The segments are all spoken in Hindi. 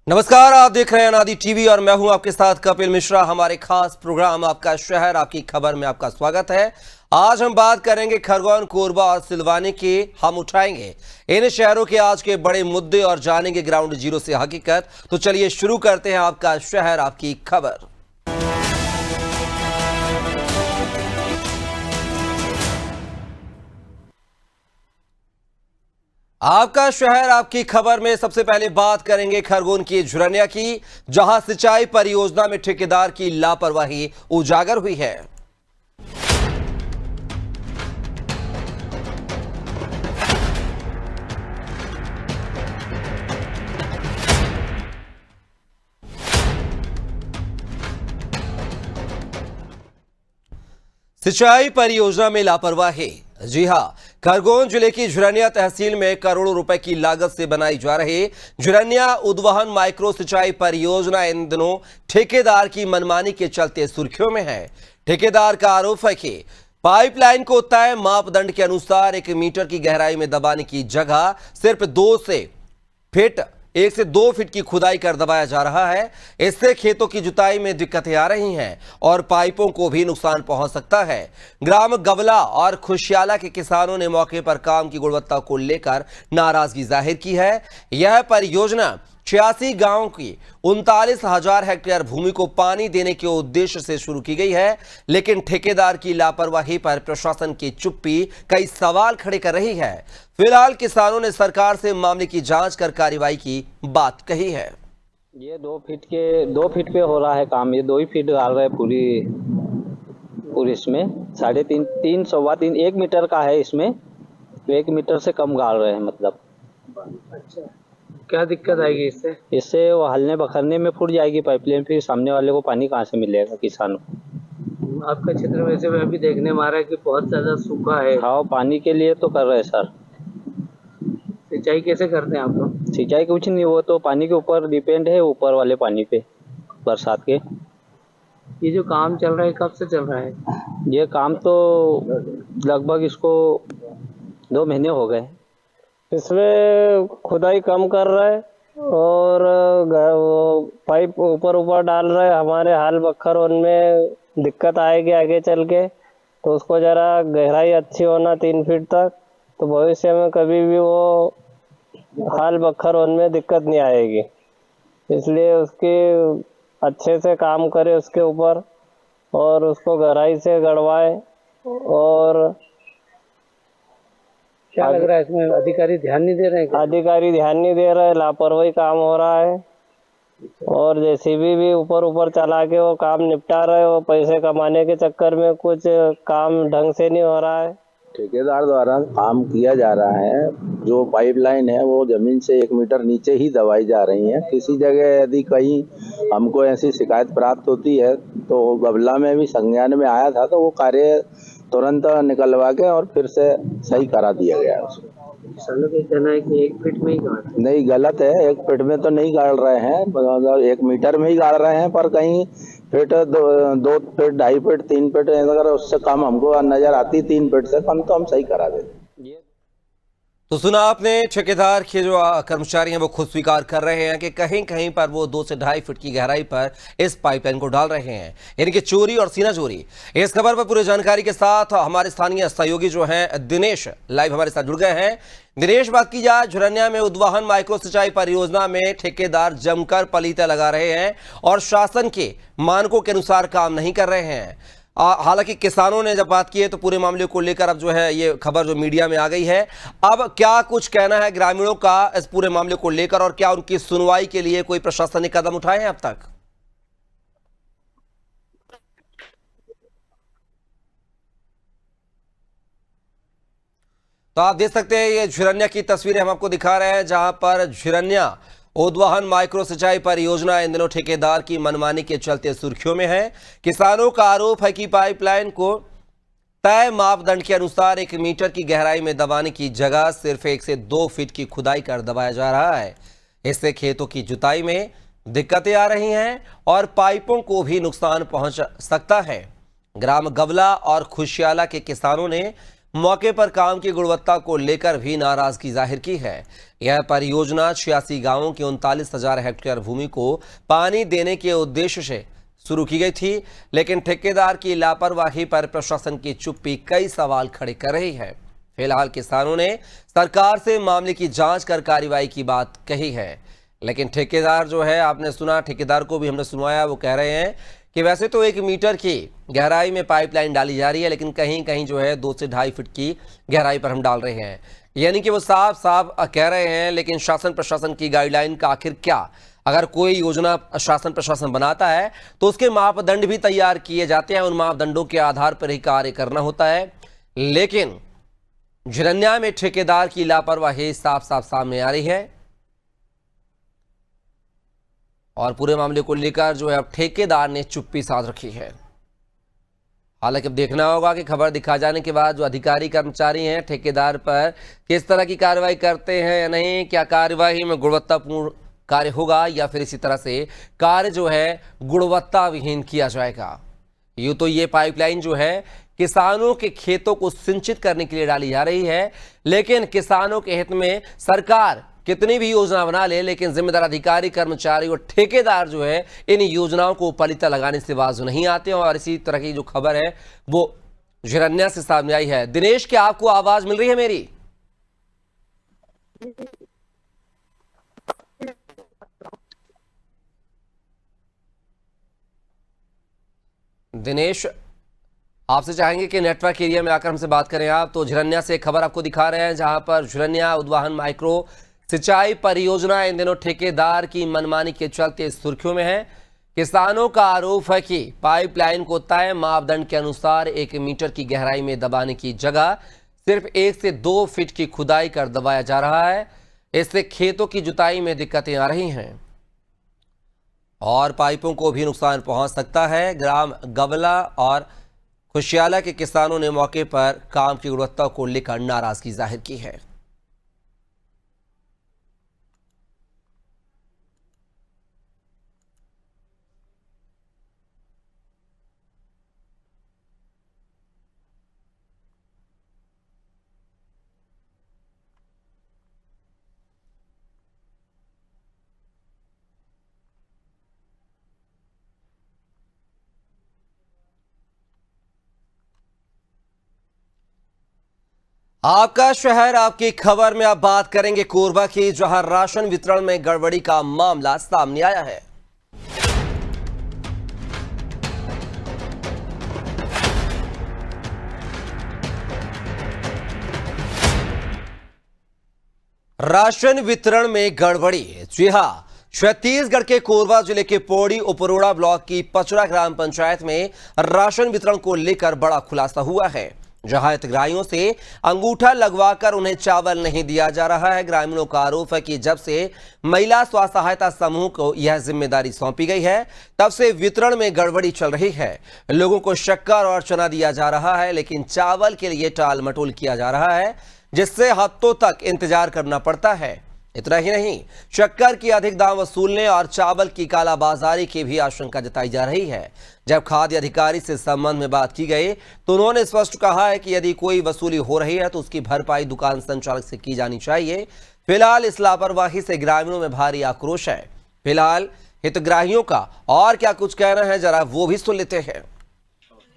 नमस्कार, आप देख रहे हैं अनादि टीवी और मैं हूं आपके साथ कपिल मिश्रा। हमारे खास प्रोग्राम आपका शहर आपकी खबर में आपका स्वागत है। आज हम बात करेंगे खरगोन, कोरबा और सिलवानी की। हम उठाएंगे इन शहरों के आज के बड़े मुद्दे और जानेंगे ग्राउंड जीरो से हकीकत। तो चलिए शुरू करते हैं आपका शहर आपकी खबर। आपका शहर आपकी खबर में सबसे पहले बात करेंगे खरगोन की झुरनिया की, जहां सिंचाई परियोजना में ठेकेदार की लापरवाही उजागर हुई है। सिंचाई परियोजना में लापरवाही। जी हां, खरगोन जिले की झुरनिया तहसील में करोड़ों रुपए की लागत से बनाई जा रही झुरनिया उद्वहन माइक्रो सिंचाई परियोजना इन दिनों ठेकेदार की मनमानी के चलते सुर्खियों में है। ठेकेदार का आरोप है कि पाइपलाइन को तय मापदंड के अनुसार 1 मीटर की गहराई में दबाने की जगह सिर्फ 1 से 2 फीट की खुदाई कर दबाया जा रहा है। इससे खेतों की जुताई में दिक्कतें आ रही हैं और पाइपों को भी नुकसान पहुंच सकता है। ग्राम गवला और खुशियाला के किसानों ने मौके पर काम की गुणवत्ता को लेकर नाराजगी जाहिर की है। यह परियोजना 86 गांवों की 39,000 हेक्टेयर भूमि को पानी देने के उद्देश्य से शुरू की गई है, लेकिन ठेकेदार की लापरवाही पर प्रशासन की चुप्पी कई सवाल खड़े कर रही है। फिलहाल किसानों ने सरकार से मामले की जांच कर कार्रवाई की बात कही है। ये 2 फीट पे हो रहा है काम। ये 2 ही फीट डाल रहे हैं पूरी इसमें 3.5 सवा 3 1 मीटर का है इसमें, तो 1 मीटर से कम गाड़ रहे हैं मतलब। अच्छा, क्या दिक्कत आएगी इससे? इससे वो हलने बखरने में फूट जाएगी पाइपलाइन, फिर सामने वाले को पानी कहाँ से मिलेगा किसान को। आपका क्षेत्र में वैसे मैं भी देखने में आ रहा है कि बहुत ज्यादा सूखा है। हाँ, पानी के लिए तो कर रहे हैं सर। सिंचाई कैसे करते हैं आप लोग? सिंचाई कुछ नहीं, वो तो पानी के ऊपर डिपेंड है, ऊपर वाले पानी पे, बरसात के। ये जो काम चल रहा है कब से चल रहा है? ये काम तो लगभग इसको 2 महीने हो गए। इसमें खुदाई कम कर रहा है और पाइप ऊपर डाल रहा है। हमारे हाल बखर उनमें दिक्कत आएगी आगे चल के, तो उसको ज़रा गहराई अच्छी होना 3 फीट तक, तो भविष्य में कभी भी वो हाल बखर उनमें दिक्कत नहीं आएगी। इसलिए उसकी अच्छे से काम करे उसके ऊपर और उसको गहराई से गड़वाए। और क्या लग रहा है इसमें अधिकारी ध्यान नहीं दे रहे हैं? अधिकारी ध्यान नहीं दे रहे, लापरवाही काम हो रहा है। और जेसीबी भी ऊपर चला के वो काम निपटा रहे, वो पैसे कमाने के चक्कर में कुछ काम ढंग से नहीं हो रहा है। ठेकेदार द्वारा काम किया जा रहा है। जो पाइपलाइन है वो जमीन से 1 मीटर नीचे ही दबाई जा रही है। किसी जगह यदि कहीं हमको ऐसी शिकायत प्राप्त होती है तो गवला में भी संज्ञान में आया था, तो वो कार्य तुरंत निकलवा के और फिर से सही करा दिया गया उसको। किसानों का कहना है कि 1 फीट में ही गाड़ रहे हैं। नहीं, गलत है। 1 फीट में तो नहीं गाड़ रहे हैं, 1 मीटर में ही गाड़ रहे हैं। पर कहीं फीट 2 फीट 2.5 फीट 3 फीट अगर उससे कम हमको नजर आती 3 फीट से कम, तो हम सही करा देते। तो सुना आपने, ठेकेदार के जो कर्मचारी हैं वो खुद स्वीकार कर रहे हैं कि कहीं कहीं पर वो 2 से 2.5 फीट की गहराई पर इस पाइपलाइन को डाल रहे हैं, यानी कि चोरी और सीना चोरी। इस खबर पर पूरी जानकारी के साथ हमारे स्थानीय सहयोगी जो हैं दिनेश लाइव हमारे साथ जुड़ गए हैं। दिनेश, बात की जाए झुरनिया में उद्वहन माइक्रो सिंचाई परियोजना में ठेकेदार जमकर पलीता लगा रहे हैं और शासन के मानकों के अनुसार काम नहीं कर रहे हैं। हालांकि किसानों ने जब बात की है तो पूरे मामले को लेकर अब जो है ये खबर जो मीडिया में आ गई है। अब क्या कुछ कहना है ग्रामीणों का इस पूरे मामले को लेकर और क्या उनकी सुनवाई के लिए कोई प्रशासनिक कदम उठाए हैं अब तक? तो आप देख सकते हैं ये झुरनिया की तस्वीरें हम आपको दिखा रहे हैं, जहां पर झुरनिया उद्वहन माइक्रो सिंचाई परियोजना इन दिनों ठेकेदार की मनमानी के चलते सुर्खियों में है। किसानों का आरोप है कि पाइपलाइन को तय मापदंड के अनुसार 1 मीटर की गहराई में दबाने की जगह सिर्फ 1 से 2 फीट की खुदाई कर दबाया जा रहा है। इससे खेतों की जुताई में दिक्कतें आ रही हैं और पाइपों को भी नुकसान पहुंच सकता है। ग्राम गवला और खुशियाला के किसानों ने मौके पर काम की गुणवत्ता को लेकर भी नाराजगी जाहिर की है। यह परियोजना 86 गांवों की 39,000 हेक्टेयर भूमि को पानी देने के उद्देश्य से शुरू की गई थी, लेकिन ठेकेदार की लापरवाही पर प्रशासन की चुप्पी कई सवाल खड़े कर रही है। फिलहाल किसानों ने सरकार से मामले की जांच कर कार्रवाई की बात कही है, लेकिन ठेकेदार जो है, आपने सुना, ठेकेदार को भी हमने सुनवाया, वो कह रहे हैं कि वैसे तो 1 मीटर की गहराई में पाइपलाइन डाली जा रही है, लेकिन कहीं कहीं जो है 2 से 2.5 फीट की गहराई पर हम डाल रहे हैं। यानी कि वो साफ साफ कह रहे हैं, लेकिन शासन प्रशासन की गाइडलाइन का आखिर क्या? अगर कोई योजना शासन प्रशासन बनाता है तो उसके मापदंड भी तैयार किए जाते हैं, उन मापदंडों के आधार पर ही कार्य करना होता है। लेकिन झिरन्या में ठेकेदार की लापरवाही साफ साफ सामने आ रही है और पूरे मामले को लेकर जो है अब ठेकेदार ने चुप्पी साध रखी है। हालांकि अब देखना होगा कि खबर दिखा जाने के बाद जो अधिकारी कर्मचारी हैं ठेकेदार पर किस तरह की कार्रवाई करते हैं या नहीं, क्या कार्यवाही में गुणवत्तापूर्ण कार्य होगा या फिर इसी तरह से कार्य जो है गुणवत्ता विहीन किया जाएगा। यूं तो ये पाइपलाइन जो है किसानों के खेतों को सिंचित करने के लिए डाली जा रही है, लेकिन किसानों के हित में सरकार कितनी भी योजना बना ले, लेकिन जिम्मेदार अधिकारी कर्मचारी और ठेकेदार जो है इन योजनाओं को पलीता लगाने से बाजू नहीं आते। और इसी तरह की जो खबर है वो झिरन्या से सामने आई है। दिनेश, क्या आपको आवाज मिल रही है मेरी? दिनेश, आपसे चाहेंगे कि नेटवर्क एरिया में आकर हमसे बात करें आप। तो झिरन्या से एक खबर आपको दिखा रहे हैं, जहां पर झिरन्या उद्वाहन माइक्रो सिंचाई परियोजना इन दिनों ठेकेदार की मनमानी के चलते सुर्खियों में है। किसानों का आरोप है कि पाइपलाइन को तय मापदंड के अनुसार 1 मीटर की गहराई में दबाने की जगह सिर्फ 1 से 2 फीट की खुदाई कर दबाया जा रहा है। इससे खेतों की जुताई में दिक्कतें आ रही हैं और पाइपों को भी नुकसान पहुंच सकता है। ग्राम गवला और खुशियाला के किसानों ने मौके पर काम की गुणवत्ता को लेकर नाराजगी जाहिर की है। आपका शहर आपकी खबर में आप बात करेंगे कोरबा की, जहां राशन वितरण में गड़बड़ी का मामला सामने आया है। राशन वितरण में गड़बड़ी, जी हां, छत्तीसगढ़ के कोरबा जिले के पौड़ी उपरोड़ा ब्लॉक की पचरा ग्राम पंचायत में राशन वितरण को लेकर बड़ा खुलासा हुआ है, जहां हितग्राहियों से अंगूठा लगवाकर उन्हें चावल नहीं दिया जा रहा है। ग्रामीणों का आरोप है कि जब से महिला स्व सहायता समूह को यह जिम्मेदारी सौंपी गई है, तब से वितरण में गड़बड़ी चल रही है। लोगों को शक्कर और चना दिया जा रहा है, लेकिन चावल के लिए टाल मटोल किया जा रहा है, जिससे हफ्तों तक इंतजार करना पड़ता है। इतना ही नहीं, शक्कर की अधिक दाम वसूलने और चावल की कालाबाजारी की भी आशंका जताई जा रही है। जब खाद्य अधिकारी से संबंध में बात की गई तो उन्होंने स्पष्ट कहा है कि यदि कोई वसूली हो रही है तो उसकी भरपाई दुकान संचालक से की जानी चाहिए। फिलहाल इस लापरवाही से ग्रामीणों में भारी आक्रोश है। फिलहाल हितग्राहियों का और क्या कुछ कहना है, जरा वो भी सुन लेते हैं।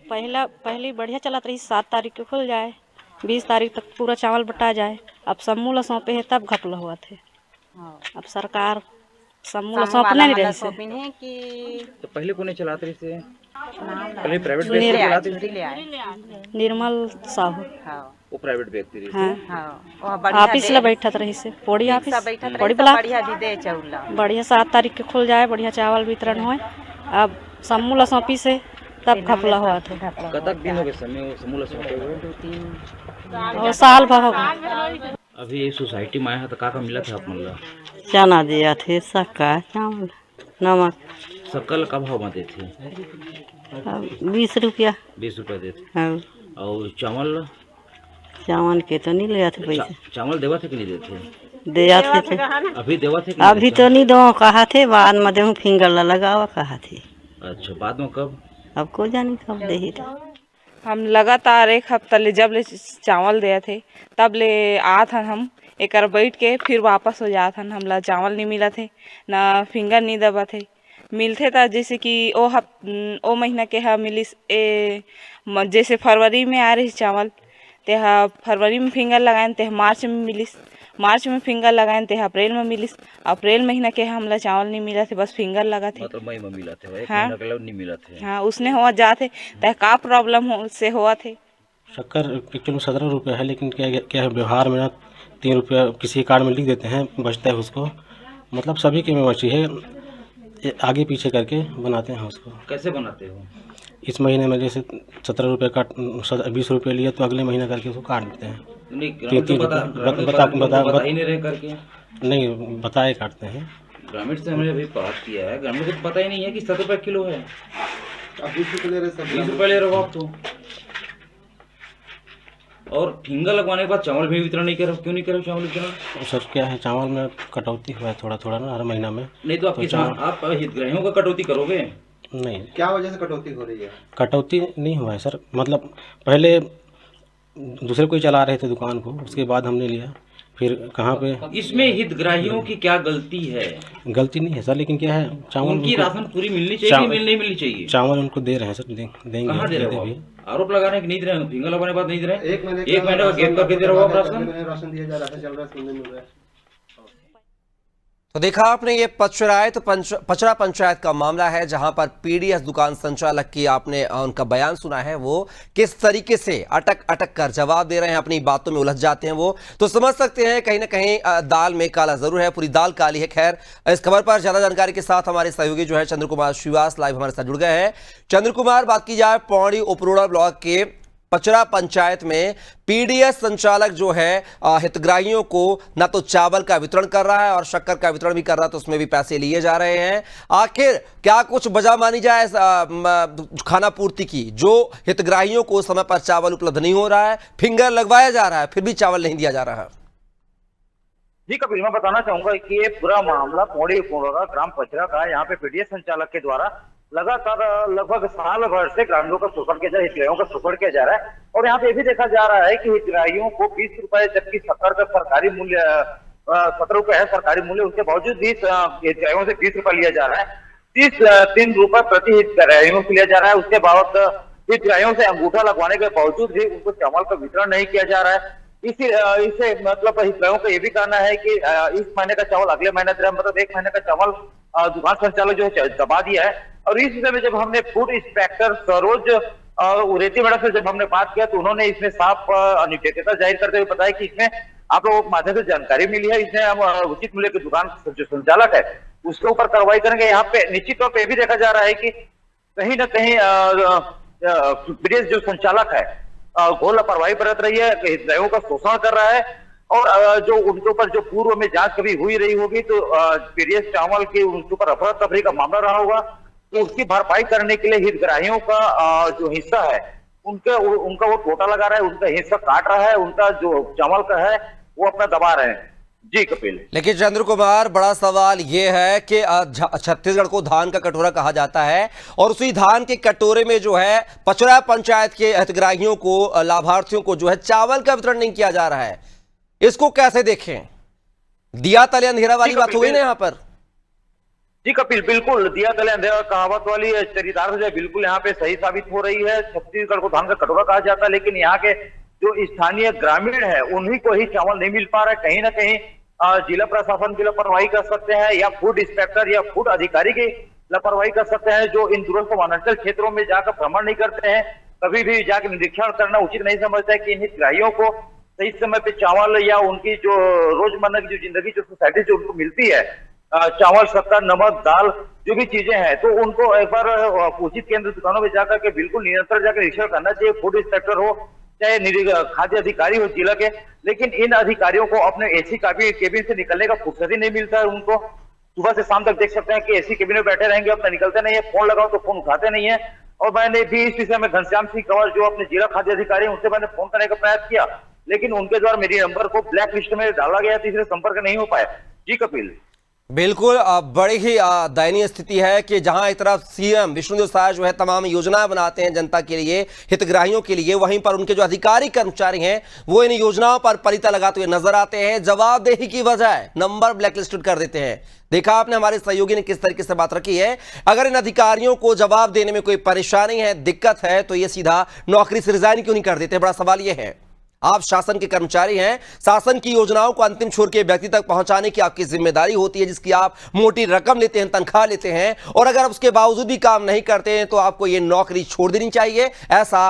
पहले बढ़िया चलत रही, 7 तारीख को खुल जाए, 20 तारीख तक पूरा चावल बटा जाए। अब समूह ला सौंपे है तब घपला हुआ थे। अब सरकार समूह ला सौंपने नहीं रही से। तो पहले कौन चलाते रही से? पहले प्राइवेट व्यक्ति चलाते थे। निर्मल साहू, वो प्राइवेट व्यक्ति रही। हाँ, ऑफिस ला बैठत रही से, पौड़ी ऑफिस, पौड़ी ब्लॉक। बढ़िया 7 तारीख के खुल जाए, बढ़िया चावल वितरण हो। अब समूह ला सौंपी से तब घपला हुआ था। कतक दिन हो गए समूह ला सौंपे हुए? और साल भर हो गया। अभी सोसाइटी में आया है तो का मिला था अपन ला? चना दिया थे, सक्का, चावल, नमक। सक्का का भाव में देते? 20 रुपया। 20 रुपया देते। हाँ। और चावल? चावल के तो नहीं लिया थे पैसे। चावल देवा थे कि नहीं देते? दिया थे। अभी देवा थे? अभी तो नहीं दो कहा थे, बाद में दे फिंगर लगावा कहा थे। अच्छा, बाद में कब? अब को जानी कब दे। हम लगातार एक हफ्ता ले जब ले चावल दिए थे तब ले आत हन हम एक बैठ के फिर वापस हो जात हन। हमला चावल नहीं मिला थे ना फिंगर नहीं दबा थे। मिलते था जैसे कि ओ महीना के हा मिलिस जैसे फरवरी में आ रही चावल ते फरवरी में फिंगर लगाए ते मार्च में मिलिस। मार्च में फिंगर लगाए थे अप्रैल में मिलिस। अप्रैल महीना के हमला चावल नहीं मिला थे, बस फिंगर लगा थे। मतलब मई में मिला थे, एक हाँ, महीना के नहीं मिला थे। हाँ उसने हुआ जाते तय का प्रॉब्लम से हुआ थे। शक्कर एक किलो 17 रुपये है, लेकिन क्या है व्यवहार में ना 3 रुपये किसी कार्ड में लिख देते हैं, बचता है उसको। मतलब सभी के में बची है, आगे पीछे करके बनाते हैं उसको। कैसे बनाते हो? इस महीने में जैसे 17 रुपये का 20 रुपये लिए तो अगले महीना करके उसको काट देते हैं। नहीं बताए काटते हैं। ग्रामीण से हमने अभी बात किया है, ग्रामीण को पता ही नहीं है कि 7 रुपये किलो है। 20 रुपये ले रहे हो आप तो। और फिंगर लगवाने के बाद चावल भी वितरण नहीं करो, क्यों नहीं करो चावल वितरण? सर क्या है, चावल में कटौती हुआ है थोड़ा थोड़ा ना हर महीना में। नहीं तो आप हितग्राहियों का कटौती करोगे? नहीं। क्या वजह से कटौती हो रही है? कटौती नहीं हुआ है सर, मतलब पहले दूसरे कोई चला रहे थे दुकान को, उसके बाद हमने लिया, फिर कहाँ पे। इसमें हितग्राहियों की क्या गलती है? गलती नहीं है सर, लेकिन क्या है चावल उनकी राशन पूरी मिलनी चाहिए, नहीं मिलनी चाहिए। चावल उनको दे रहे हैं सर, देंगे। कहाँ दे रहे हो? आरोप लगा रहे हैं कि नहीं दे रहे, फिंगर लगाने के बाद नहीं दे रहे। एक महीने का गैप करके दे रहे हो आप राशन दिया जा रहा है, चल रहा है, सुनने मिल रहा है। तो देखा आपने ये पचरा पंचायत का मामला है, जहां पर पीडीएस दुकान संचालक की आपने उनका बयान सुना है, वो किस तरीके से अटक कर जवाब दे रहे हैं, अपनी बातों में उलझ जाते हैं वो। तो समझ सकते हैं कहीं ना कहीं दाल में काला जरूर है, पूरी दाल काली है। खैर, इस खबर पर ज्यादा जानकारी के साथ हमारे सहयोगी जो है चंद्र कुमार श्रीवास लाइव हमारे साथ जुड़ गए हैं। चंद्र कुमार, बात की जाए पौड़ी उपरोड़ा ब्लॉक के पचरा पंचायत में पीडीएस संचालक जो है हितग्राहियों को ना तो चावल का वितरण कर रहा है और शक्कर का वितरण भी कर रहा है, तो उसमें भी पैसे लिए जा रहे हैं। आखिर क्या कुछ वजह मानी जाए खाना पूर्ति की, जो हितग्राहियों को समय पर चावल उपलब्ध नहीं हो रहा है, फिंगर लगवाया जा रहा है, फिर भी चावल नहीं दिया जा रहा है? जी कपिल, मैं बताना चाहूंगा कि ये पूरा मामला पौड़ी उपरोड़ा ग्राम पचरा का है। यहाँ पे पीडीएस संचालक के द्वारा लगातार लगभग साल भर से ग्रामीणों का शोषण किया जा रहा है, हितग्राहियों का शोषण किया जा रहा है। और यहाँ पे ये भी देखा जा रहा है कि हितग्राहियों को 20 रुपए, जबकि शक्कर का सरकारी मूल्य 17 रुपए है सरकारी मूल्य, उसके बावजूद भी हितग्राहियों से 20 रुपए लिया जा रहा है। 3 रुपए प्रति हितग्राहियों से लिया जा रहा है। उसके बावजूद हितग्राहियों से अंगूठा लगवाने के बावजूद भी उनको चावल का वितरण नहीं किया जा रहा है। इसे मतलब हितग्राहियों का ये भी कहना है कि इस महीने का चावल अगले महीने दे रहा है, मतलब 1 महीने का चावल दुकान संचालक जो है दबा दिया है। और इस विषय में जब हमने फूड इंस्पेक्टर सरोज उरेती मैडम से जब हमने बात किया, तो उन्होंने इसमें साफ अनिश्चितता जाहिर करते हुए बताया कि इसमें आप लोगों को माध्यम से जानकारी मिली है, इसमें हम उचित मूल्य की दुकान जो संचालक है उसके ऊपर कार्रवाई करेंगे। यहाँ पे निश्चित तौर पर भी देखा जा रहा है कि कहीं ना कहीं पीडीएस जो संचालक है घोर लापरवाही बरत रही है, हितग्राहियों का शोषण कर रहा है। और जो उनके ऊपर जो पूर्व में जांच कभी हुई रही होगी, तो पीडीएस चावल के उनके ऊपर अफरा तफरी का मामला रहा होगा, तो उसकी भरपाई करने के लिए हितग्राहियों का जो हिस्सा है उनका वो टोटा लगा रहा है, उनका हिस्सा काट रहा है, उनका जो चावल का है वो अपना दबा रहे हैं। जी कपिल। लेकिन चंद्र कुमार, बड़ा सवाल यह है कि छत्तीसगढ़ को धान का कटोरा कहा जाता है, और उसी धान के कटोरे में जो है पचरा पंचायत के हितग्राहियों को, लाभार्थियों को जो है चावल का वितरण नहीं किया जा रहा है। इसको कैसे देखें? दिया तले अंधेरा वाली बात हुई ना यहाँ पर। जी कपिल, बिल्कुल दिया तले अंधेरा कहावत वाली चरितार्थ जो है बिल्कुल यहाँ पे सही साबित हो रही है। छत्तीसगढ़ को धान का कटोरा कहा जाता है, लेकिन यहाँ के जो स्थानीय ग्रामीण है उन्हीं को ही चावल नहीं मिल पा रहा है। कहीं ना कहीं जिला प्रशासन की लापरवाही कर सकते हैं, या फूड इंस्पेक्टर या फूड अधिकारी की लापरवाही कर सकते हैं, जो इन दूरस्थ वनांचल क्षेत्रों में जाकर भ्रमण नहीं करते हैं, कभी भी जाकर निरीक्षण करना उचित नहीं समझता है कि इन हितग्राहियों को सही समय पे चावल या उनकी जो रोजमर्रा की जो जिंदगी जो सोसाइटी जो उनको मिलती है, चावल, शक्कर, नमक, दाल जो भी चीजें हैं, तो उनको एक बार उचित केंद्र दुकानों में जाकर के बिल्कुल निरंतर जाकर निरीक्षण करना चाहिए। फूड इंस्पेक्टर हो चाहे खाद्य अधिकारी हो जिला के, लेकिन इन अधिकारियों को अपने एसी केबिन से निकलने का फुर्सत ही नहीं मिलता है। उनको सुबह से शाम तक देख सकते हैं कि एसी केबिन में बैठे रहेंगे, अपना निकलते नहीं है, फोन लगाओ तो फोन उठाते नहीं है। और मैंने भी इस विषय में घनश्याम सिंह कंवर जो अपने जिला खाद्य अधिकारी हैं, उनसे मैंने फोन करने का प्रयास किया, लेकिन उनके द्वारा मेरी नंबर को ब्लैक लिस्ट में डाला गया, तीसरे संपर्क नहीं हो पाया। जी कपिल। बिल्कुल बड़ी ही दयनीय स्थिति है कि जहां एक तरफ सीएम विष्णुदेव साय जो है तमाम योजनाएं बनाते हैं जनता के लिए, हितग्राहियों के लिए, वहीं पर उनके जो अधिकारी कर्मचारी हैं वो इन योजनाओं पर परिता लगाते हुए नजर आते हैं। जवाबदेही की बजाय नंबर ब्लैकलिस्टेड कर देते हैं। देखा आपने हमारे सहयोगी ने किस तरीके से बात रखी है। अगर इन अधिकारियों को जवाब देने में कोई परेशानी है, दिक्कत है, तो ये सीधा नौकरी से रिजाइन क्यों नहीं कर देते? बड़ा सवाल यह है। आप शासन के कर्मचारी हैं, शासन की योजनाओं को अंतिम छोर के व्यक्ति तक पहुंचाने की आपकी जिम्मेदारी होती है, जिसकी आप मोटी रकम लेते हैं, तनख्वाह लेते हैं, और अगर उसके बावजूद भी काम नहीं करते हैं तो आपको यह नौकरी छोड़ देनी चाहिए, ऐसा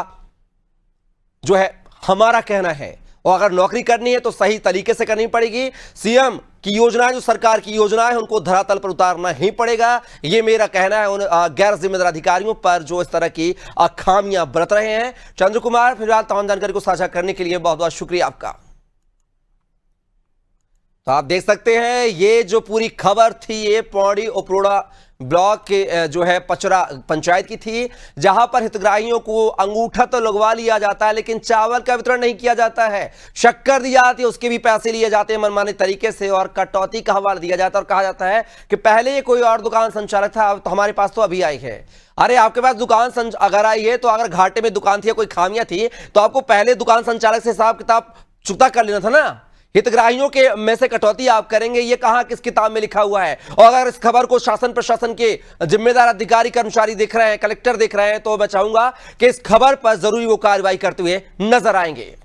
जो है हमारा कहना है। और अगर नौकरी करनी है तो सही तरीके से करनी पड़ेगी। सीएम की योजनाएं, जो सरकार की योजनाएं, उनको धरातल पर उतारना ही पड़ेगा। ये मेरा कहना है उन गैर जिम्मेदार अधिकारियों पर जो इस तरह की खामियां बरत रहे हैं। चंद्र कुमार, फिलहाल तमाम जानकारी को साझा करने के लिए बहुत बहुत शुक्रिया आपका। तो आप देख सकते हैं ये जो पूरी खबर थी ये पौड़ी उपरोड़ा ब्लॉक के जो है पचरा पंचायत की थी, जहां पर हितग्राहियों को अंगूठा तो लगवा लिया जाता है लेकिन चावल का वितरण नहीं किया जाता है। शक्कर दी जाती है, उसके भी पैसे लिए जाते हैं मनमाने तरीके से और कटौती का हवाला दिया जाता है और कहा जाता है कि पहले ये कोई और दुकान संचालक था, अब तो हमारे पास तो अभी आई है। अरे आपके पास दुकान अगर आई है तो अगर घाटे में दुकान थी या कोई खामियां थी तो आपको पहले दुकान संचालक से हिसाब किताब चुकता कर लेना था ना। हितग्राहियों के में से कटौती आप करेंगे, ये कहां किस किताब में लिखा हुआ है? और अगर इस खबर को शासन प्रशासन के जिम्मेदार अधिकारी कर्मचारी देख रहे हैं, कलेक्टर देख रहे हैं, तो मैं चाहूंगा कि इस खबर पर जरूरी वो कार्रवाई करते हुए नजर आएंगे।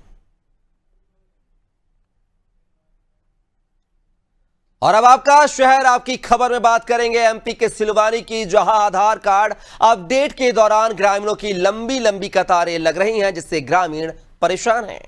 और अब आपका शहर आपकी खबर में बात करेंगे एमपी के सिलवानी की, जहां आधार कार्ड अपडेट के दौरान ग्रामीणों की लंबी लंबी कतारें लग रही हैं, जिससे ग्रामीण परेशान हैं।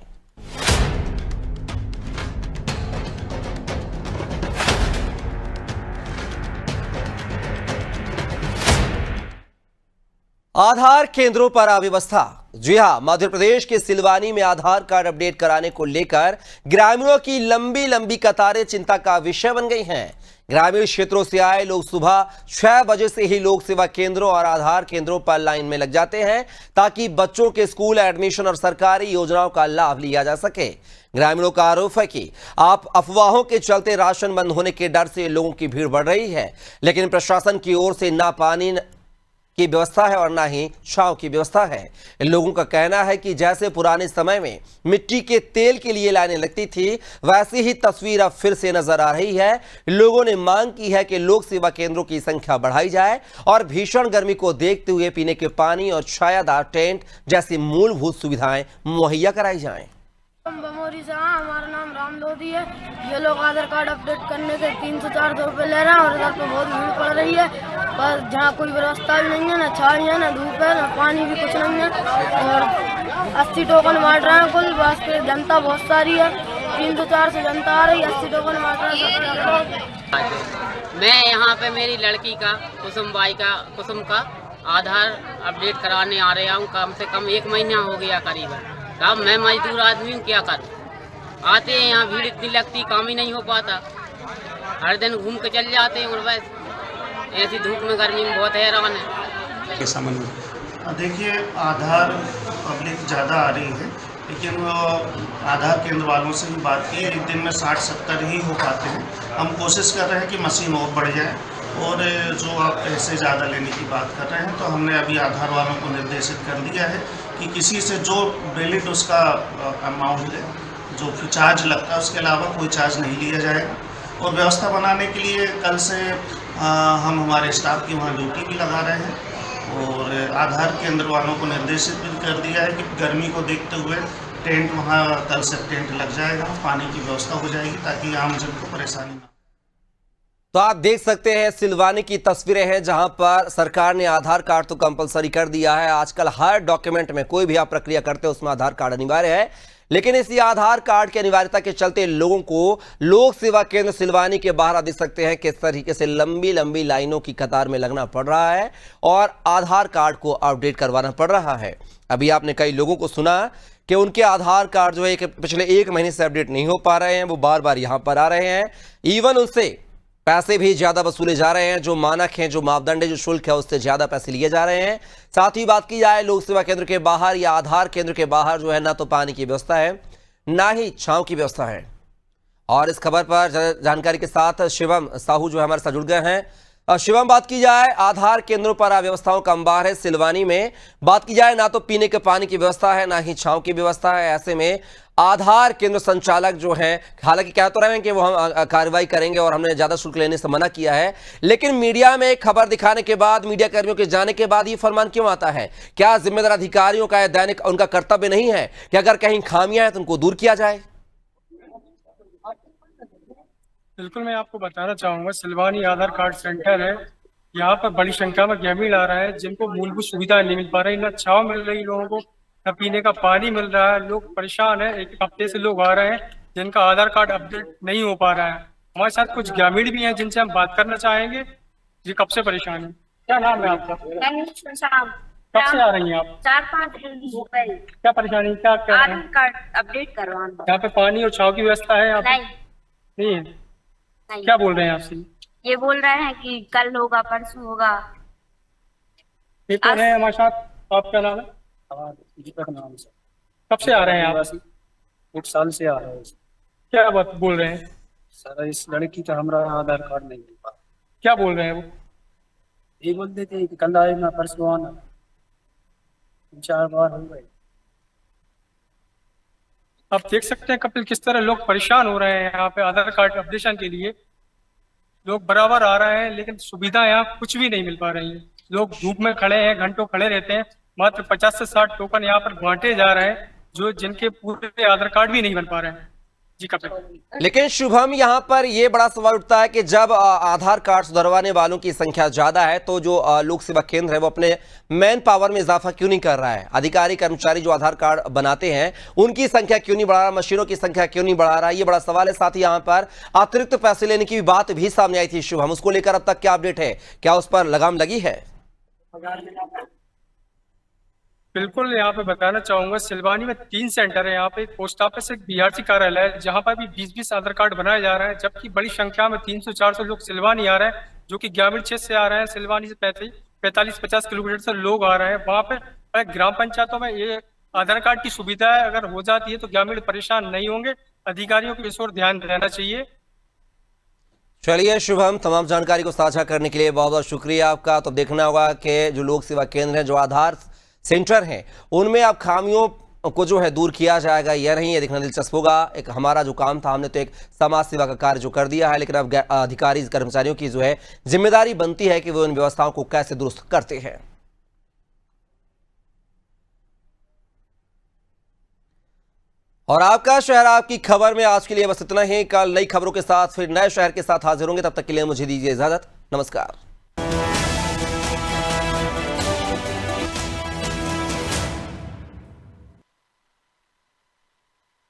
आधार केंद्रों पर अव्यवस्था। जी हां, मध्य प्रदेश के सिलवानी में आधार कार्ड अपडेट कराने को लेकर ग्रामीणों की लंबी लंबी कतारें चिंता का विषय बन गई हैं। ग्रामीण क्षेत्रों से आए लोग सुबह 6 बजे से ही लोक सेवा केंद्रों और आधार केंद्रों पर लाइन में लग जाते हैं ताकि बच्चों के स्कूल एडमिशन और सरकारी योजनाओं का लाभ लिया जा सके। ग्रामीणों का आरोप है कि आप अफवाहों के चलते राशन बंद होने के डर से लोगों की भीड़ बढ़ रही है, लेकिन प्रशासन की ओर से ना पानी की व्यवस्था है और ना ही छांव की व्यवस्था है। लोगों का कहना है कि जैसे पुराने समय में मिट्टी के तेल के लिए लाइनें लगती थी, वैसी ही तस्वीर अब फिर से नजर आ रही है। लोगों ने मांग की है कि लोक सेवा केंद्रों की संख्या बढ़ाई जाए और भीषण गर्मी को देखते हुए पीने के पानी और छायादार टेंट जैसी मूलभूत सुविधाएं मुहैया कराई जाएं। बमोरी से हमारा नाम राम लोधी है। ये लोग आधार कार्ड अपडेट करने के 300-400 रुपये ले रहे हैं और इधर पे बहुत भीड़ पड़ रही है। पर जहाँ कोई व्यवस्था भी नहीं है, ना छाई है, ना धूप है, ना पानी भी कुछ नहीं है। और 80 टोकन बांट रहे हैं कुल, बस के जनता बहुत सारी है, 300-400 जनता आ रही है, 80 टोकन बांट रहे हैं। मैं यहाँ पे मेरी लड़की का कुसुम का आधार अपडेट कराने आ रहा हूँ। कम से कम 1 महीना हो गया करीबन। अब मैं मजदूर आदमी हूँ, क्या करूँ? आते हैं यहाँ भीड़ इतनी लगती, काम ही नहीं हो पाता। हर दिन घूम के चल जाते हैं और बस ऐसी धूप में गर्मी में बहुत हैरान है। देखिए, आधार पब्लिक ज़्यादा आ रही है, लेकिन वो आधार केंद्र वालों से भी बात की, एक दिन में 60-70 ही हो पाते हैं। हम कोशिश कर रहे हैं कि मशीन और बढ़ जाए और जो आप पैसे ज़्यादा लेने की बात कर रहे हैं, तो हमने अभी आधार वालों को निर्देशित कर दिया है कि किसी से जो वैलिड उसका अमाउंट है, जो चार्ज लगता है, उसके अलावा कोई चार्ज नहीं लिया जाएगा। और व्यवस्था बनाने के लिए कल से हम हमारे स्टाफ की वहाँ ड्यूटी भी लगा रहे हैं और आधार केंद्र वालों को निर्देशित भी कर दिया है कि गर्मी को देखते हुए टेंट वहाँ कल से टेंट लग जाएगा, पानी की व्यवस्था हो जाएगी ताकि आम जन को परेशानी ना। तो आप देख सकते हैं सिलवानी की तस्वीरें हैं जहां पर सरकार ने आधार कार्ड तो कंपलसरी कर दिया है। आजकल हर डॉक्यूमेंट में कोई भी आप प्रक्रिया करते हो उसमें आधार कार्ड अनिवार्य है, लेकिन इसी आधार कार्ड की अनिवार्यता के चलते लोगों को लोक सेवा केंद्र सिलवानी के बाहर आप देख सकते हैं किस तरीके से लंबी लंबी लाइनों की कतार में लगना पड़ रहा है और आधार कार्ड को अपडेट करवाना पड़ रहा है। अभी आपने कई लोगों को सुना कि उनके आधार कार्ड जो है पिछले 1 महीने से अपडेट नहीं हो पा रहे हैं, वो बार बार यहाँ पर आ रहे हैं। इवन उनसे पैसे भी ज्यादा वसूले जा रहे हैं, जो मानक हैं, जो मापदंड है, जो शुल्क है, उससे ज्यादा पैसे लिए जा रहे हैं। साथ ही बात की जाए लोक सेवा केंद्र के बाहर या आधार केंद्र के बाहर जो है ना तो पानी की व्यवस्था है ना ही छांव की व्यवस्था है। और इस खबर पर जानकारी के साथ शिवम साहू जो हमारे साथ जुड़ गए हैं। शिवम, बात की जाए आधार केंद्रों पर अव्यवस्थाओं का अंबार है सिलवानी में। बात की जाए ना तो पीने के पानी की व्यवस्था है, ना ही छांव की व्यवस्था है। ऐसे में आधार केंद्र संचालक जो हैं, हालांकि कह तो रहे हैं कि वो हम कार्रवाई करेंगे और हमने ज्यादा शुल्क लेने से मना किया है, लेकिन मीडिया में खबर दिखाने के बाद, मीडिया कर्मियों के जाने के बाद ये फरमान क्यों आता है? क्या जिम्मेदार अधिकारियों का दैनिक उनका कर्तव्य नहीं है कि अगर कहीं खामियां हैं तो उनको दूर किया जाए? बिल्कुल, मैं आपको बताना चाहूँगा, सिलवानी आधार कार्ड सेंटर है। यहाँ पर बड़ी संख्या में ग्रामीण आ रहे हैं जिनको मूलभूत सुविधाएं नहीं मिल पा रही, न छाँव मिल रही लोगों को, न पीने का पानी मिल रहा है। लोग परेशान हैं। एक हफ्ते से लोग आ रहे हैं जिनका आधार कार्ड अपडेट नहीं हो पा रहा है। हमारे साथ कुछ ग्रामीण भी हैं जिनसे हम बात करना चाहेंगे। जी, कब से परेशान है? क्या नाम है आपका? कब से आ रही हैं आप? 4-5 दिन हो गए। क्या परेशानी, क्या कर रहे हैं? आधार कार्ड अपडेट करवाना। यहाँ पे पानी और छाँव की व्यवस्था है? यहाँ नहीं है। क्या बोल रहे हैं आपसे? ये बोल रहे हैं कि कल होगा, परसों होगा। ये कौन है हमारे साथ? आपका नाम है? दीपक नाम से। कब से आ रहे हैं आप? 1 साल से आ रहे हैं। क्या बात बोल रहे हैं? सर, इस लड़की का हमारा आधार कार्ड नहीं मिल पा। क्या बोल रहे हैं वो? ये बोल देते हैं कि कल आएगा, परसों आना। 3-4 बार हो गए। आप देख सकते हैं कपिल, किस तरह लोग परेशान हो रहे हैं यहाँ पे आधार कार्ड अपडेशन के लिए। लोग बराबर आ रहे हैं लेकिन सुविधा यहाँ कुछ भी नहीं मिल पा रही है। लोग धूप में खड़े हैं, घंटों खड़े रहते हैं। मात्र 50 से 60 टोकन यहाँ पर बांटे जा रहे हैं जो जिनके पूरे आधार कार्ड भी नहीं बन पा रहे हैं। जी कपिल। लेकिन शुभम, यहाँ पर यह बड़ा सवाल उठता है कि जब आधार कार्ड सुधरवाने वालों की संख्या ज्यादा है तो जो लोक सेवा केंद्र है वो अपने मैन पावर में इजाफा क्यों नहीं कर रहा है? अधिकारी कर्मचारी जो आधार कार्ड बनाते हैं उनकी संख्या क्यों नहीं बढ़ा रहा? मशीनों की संख्या क्यों नहीं बढ़ा रहा? ये बड़ा सवाल है। साथ ही यहाँ पर अतिरिक्त पैसे लेने की बात भी सामने आई थी शुभम, उसको लेकर अब तक क्या अपडेट है? क्या उस पर लगाम लगी है? बिल्कुल, यहाँ पे बताना चाहूंगा, सिलवानी में 3 सेंटर है। यहाँ पे एक पोस्ट ऑफिस, एक बीआरसी कार्यालय है, जहाँ पर भी 20-20 आधार कार्ड बनाए जा रहे हैं, जबकि बड़ी संख्या में 300-400 लोग सिलवानी आ रहे हैं, जो कि ग्रामीण क्षेत्र से आ रहे हैं। सिलवानी से 45-50 किलोमीटर से लोग आ रहे हैं। वहाँ पे ग्राम पंचायतों में ये आधार कार्ड की सुविधा अगर हो जाती है तो ग्रामीण परेशान नहीं होंगे। अधिकारियों को इस ओर ध्यान देना चाहिए। चलिए शुभम, तमाम जानकारी को साझा करने के लिए बहुत बहुत शुक्रिया आपका। तो देखना होगा कि जो लोक सेवा केंद्र है, जो आधार सेंटर हैं, उनमें अब खामियों को जो है दूर किया जाएगा या नहीं, ये देखना दिलचस्प होगा। एक हमारा जो काम था, हमने तो एक समाज सेवा का कार्य जो कर दिया है, लेकिन अब अधिकारी कर्मचारियों की जो है जिम्मेदारी बनती है कि वो इन व्यवस्थाओं को कैसे दुरुस्त करते हैं। और आपका शहर आपकी खबर में आज के लिए बस इतना ही। कल नई खबरों के साथ फिर नए शहर के साथ हाजिर होंगे। तब तक के लिए मुझे दीजिए इजाजत। नमस्कार।